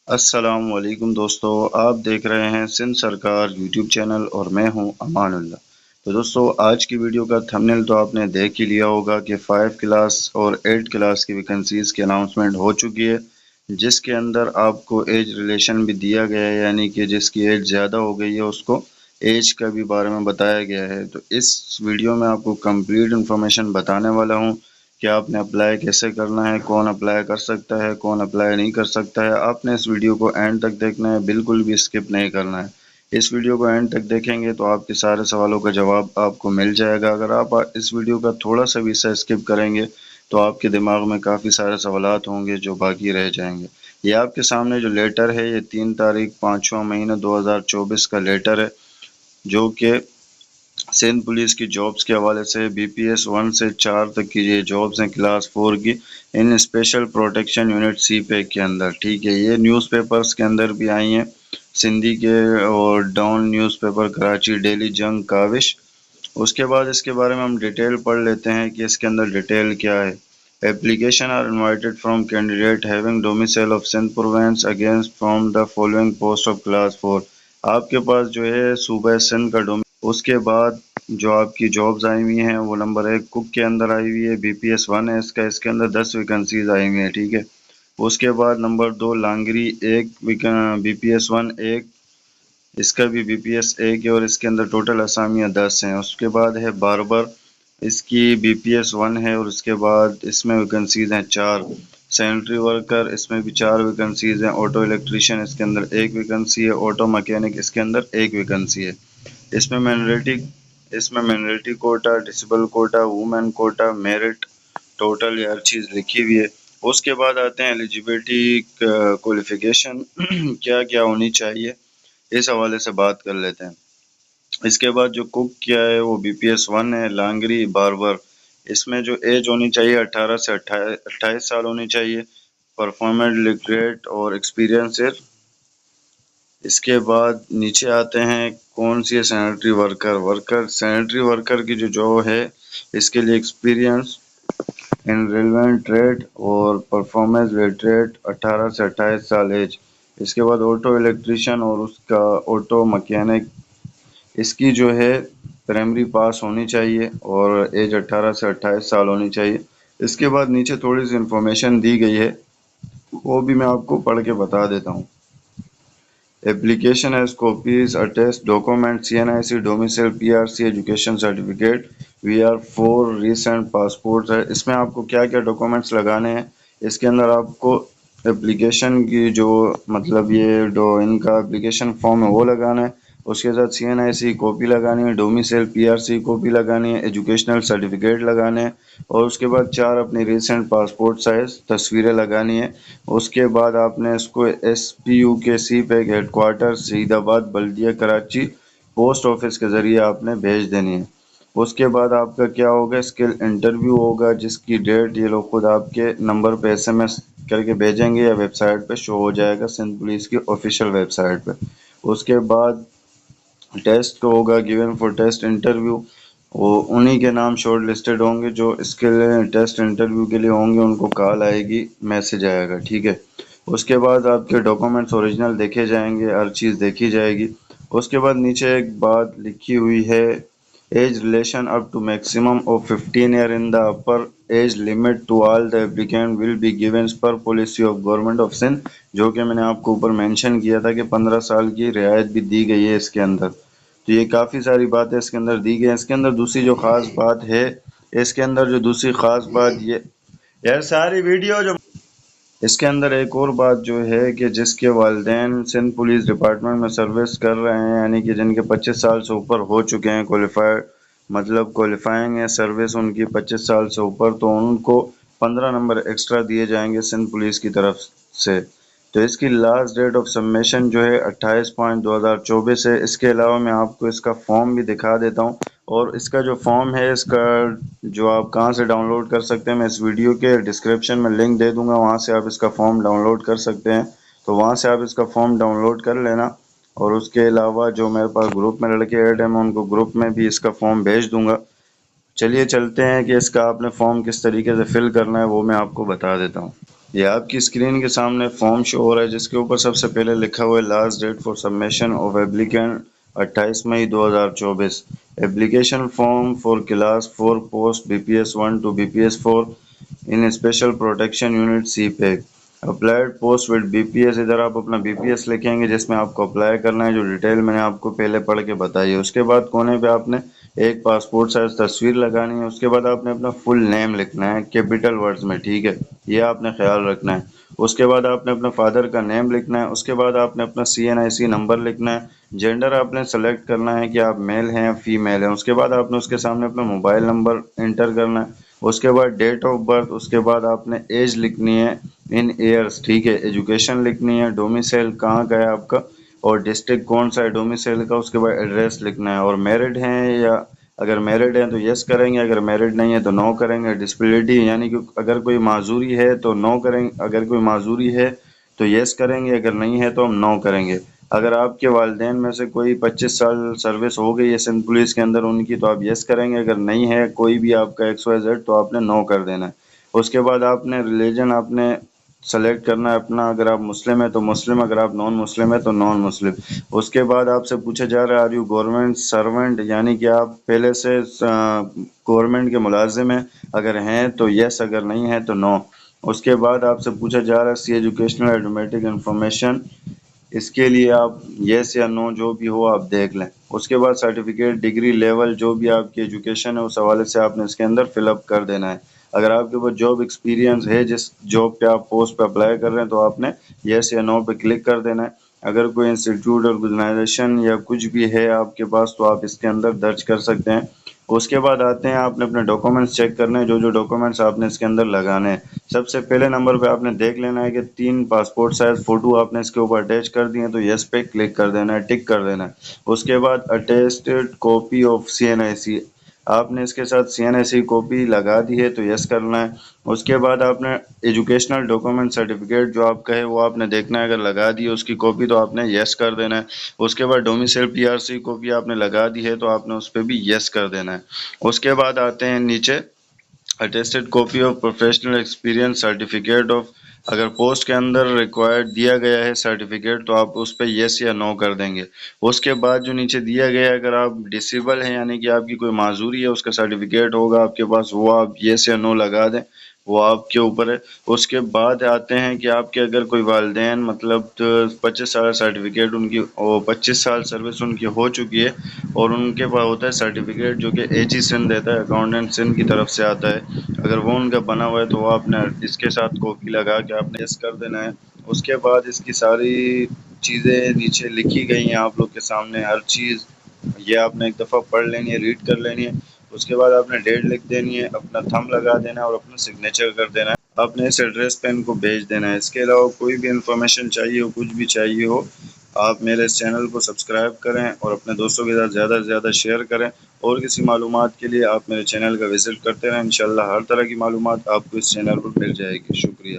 السلام علیکم دوستو، آپ دیکھ رہے ہیں سندھ سرکار یوٹیوب چینل اور میں ہوں امان اللہ۔ تو دوستو، آج کی ویڈیو کا تھمبنیل تو آپ نے دیکھ ہی لیا ہوگا کہ 5 کلاس اور 8 کلاس کی ویکنسیز کی اناؤنسمنٹ ہو چکی ہے، جس کے اندر آپ کو ایج ریلیشن بھی دیا گیا ہے، یعنی کہ جس کی ایج زیادہ ہو گئی ہے اس کو ایج کا بھی بارے میں بتایا گیا ہے۔ تو اس ویڈیو میں آپ کو کمپلیٹ انفارمیشن بتانے والا ہوں کہ آپ نے اپلائی کیسے کرنا ہے، کون اپلائی کر سکتا ہے، کون اپلائی نہیں کر سکتا ہے۔ آپ نے اس ویڈیو کو اینڈ تک دیکھنا ہے، بالکل بھی اسکپ نہیں کرنا ہے۔ اس ویڈیو کو اینڈ تک دیکھیں گے تو آپ کے سارے سوالوں کا جواب آپ کو مل جائے گا۔ اگر آپ اس ویڈیو کا تھوڑا سا بھی اسکپ کریں گے تو آپ کے دماغ میں کافی سارے سوالات ہوں گے جو باقی رہ جائیں گے۔ یہ آپ کے سامنے جو لیٹر ہے، یہ 3 تاریخ 5واں مہینہ 2024 کا لیٹر ہے، جو کہ سندھ پولیس کی جابز کے حوالے سے بی پی ایس 1 سے 4 تک کی یہ جابز ہیں کلاس 4 کی، ان اسپیشل پروٹیکشن یونٹ سی پیک کے اندر۔ ٹھیک ہے، یہ نیوز پیپرز کے اندر بھی آئی ہیں، سندھی کے اور down news paper Karachi, daily جنگ، کاوش۔ اس کے بعد اس کے بارے میں ہم ڈیٹیل پڑھ لیتے ہیں کہ اس کے اندر ڈیٹیل کیا ہے۔ Application are invited from candidate having domicile of Sindh province against from the following post of class 4۔ آپ کے پاس جو ہے صوبہ سندھ کا اس کے بعد جو آپ کی جابز آئی ہوئی ہیں وہ نمبر 1 کک کے اندر آئی ہوئی ہے، بی پی ایس 1 ہے اس کے اندر 10 ویکنسیز آئی ہوئی ہیں۔ ٹھیک ہے، اس کے بعد نمبر 2 لانگری 1 بی پی ایس 1 1، اس کا بھی بی پی ایس 1 ہے اور اس کے اندر ٹوٹل اسامیاں 10 ہیں۔ اس کے بعد ہے باربر، اس کی بی پی ایس 1 ہے اور اس کے بعد اس میں ویکنسیز ہیں 4۔ سینیٹری ورکر، اس میں بھی 4 ویکنسیز ہیں۔ آٹو الیکٹریشین، اس کے اندر 1 ویکنسی ہے۔ آٹو مکینک، اس کے اندر 1 ویکنسی ہے۔ اس میں minority quota, disable quota, women quota, merit, total یہ ہر چیز لکھی ہوئی ہے۔ اس کے بعد آتے ہیں ایلیجیبلٹی کوالیفیکیشن کیا کیا ہونی چاہیے، اس حوالے سے بات کر لیتے ہیں۔ اس کے بعد جو کک کیا ہے وہ بی پی ایس 1 ہے، لانگری، باربر، اس میں جو ایج ہونی چاہیے 18 سے 28 سال ہونی چاہیے، پرفارمنٹ لٹریٹ اور ایکسپیرینس۔ اس کے بعد نیچے آتے ہیں کون سی ہے سینیٹری سینیٹری ورکر کی جو ہے اس کے لیے ایکسپیرینس ان ریلیونٹ ٹریڈ اور پرفارمنس لٹریٹ 18 سے 28 سال ایج۔ اس کے بعد آٹو الیکٹریشین اور اس کا آٹو مکینک، اس کی جو ہے پرائمری پاس ہونی چاہیے اور ایج 18 سے 28 سال ہونی چاہیے۔ اس کے بعد نیچے تھوڑی سی انفارمیشن دی گئی ہے، وہ بھی میں آپ کو پڑھ کے بتا دیتا ہوں۔ Application has copies, attest, document, CNIC, domicile, PRC, education certificate, VR4 recent passports ہے۔ اس میں آپ کو کیا کیا ڈاکومنٹس لگانے ہیں، اس کے اندر آپ کو اپلیکیشن کی جو مطلب یہ ان کا اپلیکیشن فارم ہے وہ لگانا ہے، اس کے ساتھ CNIC کاپی لگانی ہے، ڈومیسائل PRC کاپی لگانی ہے، ایجوکیشنل سرٹیفکیٹ لگانے ہیں اور اس کے بعد 4 اپنی ریسنٹ پاسپورٹ سائز تصویریں لگانی ہیں۔ اس کے بعد آپ نے اس کو SPU کے سی پیک ہیڈ کوارٹر سعید آباد بلدیہ کراچی پوسٹ آفس کے ذریعے آپ نے بھیج دینی ہے۔ اس کے بعد آپ کا کیا ہوگا، اسکل انٹرویو ہوگا، جس کی ڈیٹ یہ لوگ خود آپ کے نمبر پہ SMS کر کے بھیجیں گے یا ویب سائٹ پہ شو ہو جائے گا، سندھ پولیس کی آفیشیل ویب سائٹ پہ۔ اس کے بعد ٹیسٹ ہوگا، گیون فار ٹیسٹ انٹرویو، وہ انہی کے نام شارٹ لسٹڈ ہوں گے جو اس کے ٹیسٹ انٹرویو کے لیے ہوں گے، ان کو کال آئے گی، میسج آئے گا۔ ٹھیک ہے، اس کے بعد آپ کے ڈاکومنٹس اوریجنل دیکھے جائیں گے، ہر چیز دیکھی جائے گی۔ اس کے بعد نیچے ایک بات لکھی ہوئی ہے، age relation up to maximum of 15 year in the upper age limit to all the applicant will be given per policy of government of Sindh, جو کہ میں نے آپ کو اوپر مینشن کیا تھا کہ 15 سال کی رعایت بھی دی گئی ہے اس کے اندر۔ تو یہ کافی ساری باتیں اس کے اندر دی گئی ہیں۔ اس کے اندر دوسری جو خاص بات ہے، اس کے اندر جو دوسری خاص بات یہ یار ساری ویڈیو جو اس کے اندر ایک اور بات جو ہے کہ جس کے والدین سندھ پولیس ڈپارٹمنٹ میں سروس کر رہے ہیں، یعنی کہ جن کے 25 سال سے اوپر ہو چکے ہیں، کوالیفائنگ ہے سروس ان کی 25 سال سے اوپر، تو ان کو 15 نمبر ایکسٹرا دیے جائیں گے سندھ پولیس کی طرف سے۔ تو اس کی لاسٹ ڈیٹ آف سبمیشن جو ہے 28/2024 ہے۔ اس کے علاوہ میں آپ کو اس کا فارم بھی دکھا دیتا ہوں، اور اس کا جو فارم ہے اس کا جو آپ کہاں سے ڈاؤن لوڈ کر سکتے ہیں، میں اس ویڈیو کے ڈسکرپشن میں لنک دے دوں گا، وہاں سے آپ اس کا فارم ڈاؤن لوڈ کر سکتے ہیں۔ تو وہاں سے آپ اس کا فارم ڈاؤن لوڈ کر لینا، اور اس کے علاوہ جو میرے پاس گروپ میں لڑکے ایڈ ہیں میں ان کو گروپ میں بھی اس کا فارم بھیج دوں گا۔ چلیے چلتے ہیں کہ اس کا آپ نے فارم کس طریقے سے فل کرنا ہے وہ میں آپ کو بتا دیتا ہوں۔ یہ آپ کی اسکرین کے سامنے فارم شو ہو رہا ہے جس کے اوپر سب سے پہلے لکھا ہوا ہے last date for submission of applicant 28 May 2024. Application form for class 4 post BPS 1 to BPS 4 in special protection unit CPEC. Applied post with BPS. ادھر آپ اپنا BPS لکھیں گے جس میں آپ کو اپلائی کرنا ہے، جو ڈیٹیل میں نے آپ کو پہلے پڑھ کے بتائی ہے. اس کے بعد کونے پہ آپ نے ایک پاسپورٹ سائز تصویر لگانی ہے. اس کے بعد آپ نے اپنا فل نیم لکھنا ہے کیپٹل ورڈز میں، ٹھیک ہے، یہ آپ نے خیال رکھنا ہے. اس کے بعد آپ نے اپنا فادر کا نیم لکھنا ہے. اس کے بعد آپ نے اپنا CNIC نمبر لکھنا ہے. جینڈر آپ نے سلیکٹ کرنا ہے کہ آپ میل ہیں یا فیمیل ہیں. اس کے بعد آپ نے اس کے سامنے اپنا موبائل نمبر انٹر کرنا ہے. اس کے بعد ڈیٹ آف برتھ. اس کے بعد آپ نے ایج لکھنی ہے ان ایئرس، ٹھیک ہے. ایجوکیشن لکھنی ہے. ڈومیسائل کہاں کا ہے آپ کا اور ڈسٹرکٹ کون سا ہے ڈومیسائل کا. اس کے بعد ایڈریس لکھنا ہے. اور میرڈ ہیں یا اگر میرڈ ہیں تو یس کریں گے، اگر میرڈ نہیں ہے تو نو کریں گے. ڈسپلٹی یعنی کہ اگر کوئی معذوری ہے تو نو کریں گے، اگر کوئی معذوری ہے تو یس کریں گے، اگر نہیں ہے تو ہم نو کریں گے. اگر آپ کے والدین میں سے کوئی 25 سال سروس ہو گئی ہے سندھ پولیس کے اندر ان کی تو آپ یس کریں گے، اگر نہیں ہے کوئی بھی آپ کا XYZ تو آپ نے نو کر دینا ہے. اس کے بعد آپ نے ریلیجن آپ نے سلیکٹ کرنا ہے اپنا. اگر آپ مسلم ہے تو مسلم، اگر آپ نان مسلم ہے تو نان مسلم. اس کے بعد آپ سے پوچھا جا رہا ہے آر یو گورنمنٹ سرونٹ، یعنی کہ آپ پہلے سے گورنمنٹ کے ملازم ہیں، اگر ہیں تو یس، اگر نہیں ہے تو نو. اس کے بعد آپ سے پوچھا جا رہا ہے سی ایجوکیشنل ایڈمیٹک انفارمیشن. اس کے لیے آپ یس یا نو جو بھی ہو آپ دیکھ لیں. اس کے بعد سرٹیفکیٹ، ڈگری لیول جو بھی آپ کی ایجوکیشن ہے اس حوالے سے آپ نے اس کے اندر فل اپ کر دینا ہے. اگر آپ کے پاس جاب ایکسپیرینس ہے، جس جاب پہ آپ پوسٹ پہ اپلائی کر رہے ہیں تو آپ نے یس یا نو پہ کلک کر دینا ہے. اگر کوئی انسٹیٹیوٹ آرگنائزیشن یا کچھ بھی ہے آپ کے پاس تو آپ اس کے اندر درج کر سکتے ہیں. اس کے بعد آتے ہیں آپ نے اپنے ڈاکومنٹس چیک کرنے ہیں، جو ڈاکومنٹس آپ نے اس کے اندر لگانے ہیں. سب سے پہلے نمبر پہ آپ نے دیکھ لینا ہے کہ 3 پاسپورٹ سائز فوٹو آپ نے اس کے اوپر اٹیچ کر دیے ہیں تو یس پہ کلک کر دینا ہے، ٹک کر دینا ہے. اس کے بعد اٹیسٹڈ کاپی آف CNIC آپ نے اس کے ساتھ CNIC کاپی لگا دی ہے تو یس کرنا ہے. اس کے بعد آپ نے ایجوکیشنل ڈاکومنٹ سرٹیفکیٹ جو آپ کا ہے وہ آپ نے دیکھنا ہے، اگر لگا دی ہے اس کی کاپی تو آپ نے یس کر دینا ہے. اس کے بعد ڈومیسائل PRC کاپی آپ نے لگا دی ہے تو آپ نے اس پہ بھی یس کر دینا ہے. اس کے بعد آتے ہیں نیچے attested copy of professional experience certificate of. اگر پوسٹ کے اندر ریکوائرڈ دیا گیا ہے سرٹیفکیٹ تو آپ اس پہ یس یا نو کر دیں گے. اس کے بعد جو نیچے دیا گیا ہے اگر آپ ڈسیبل ہیں یعنی کہ آپ کی کوئی معذوری ہے اس کا سرٹیفکیٹ ہوگا آپ کے پاس، وہ آپ یس یا نو لگا دیں، وہ آپ کے اوپر ہے. اس کے بعد آتے ہیں کہ آپ کے اگر کوئی والدین مطلب 25 سال سرٹیفکیٹ ان کی 25 سال سروس ان کی ہو چکی ہے اور ان کے پاس ہوتا ہے سرٹیفکیٹ جو کہ AG سندھ دیتا ہے، اکاؤنٹنٹ سندھ کی طرف سے آتا ہے، اگر وہ ان کا بنا ہوا ہے تو وہ آپ نے اس کے ساتھ کاپی لگا کے آپ نے یس کر دینا ہے. اس کے بعد اس کی ساری چیزیں نیچے لکھی گئی ہیں آپ لوگ کے سامنے، ہر چیز یہ آپ نے ایک دفعہ پڑھ لینی ہے، ریڈ کر لینی ہے. اس کے بعد آپ نے ڈیٹ لکھ دینی ہے، اپنا تھم لگا دینا ہے اور اپنا سگنیچر کر دینا ہے. آپ نے اس ایڈریس پہ ان کو بھیج دینا ہے. اس کے علاوہ کوئی بھی انفارمیشن چاہیے ہو، کچھ بھی چاہیے ہو، آپ میرے اس چینل کو سبسکرائب کریں اور اپنے دوستوں کے ساتھ زیادہ سے زیادہ شیئر کریں. اور کسی معلومات کے لیے آپ میرے چینل کا وزٹ کرتے رہیں، انشاءاللہ ہر طرح کی معلومات آپ کو اس چینل پر مل جائے گی. شکریہ.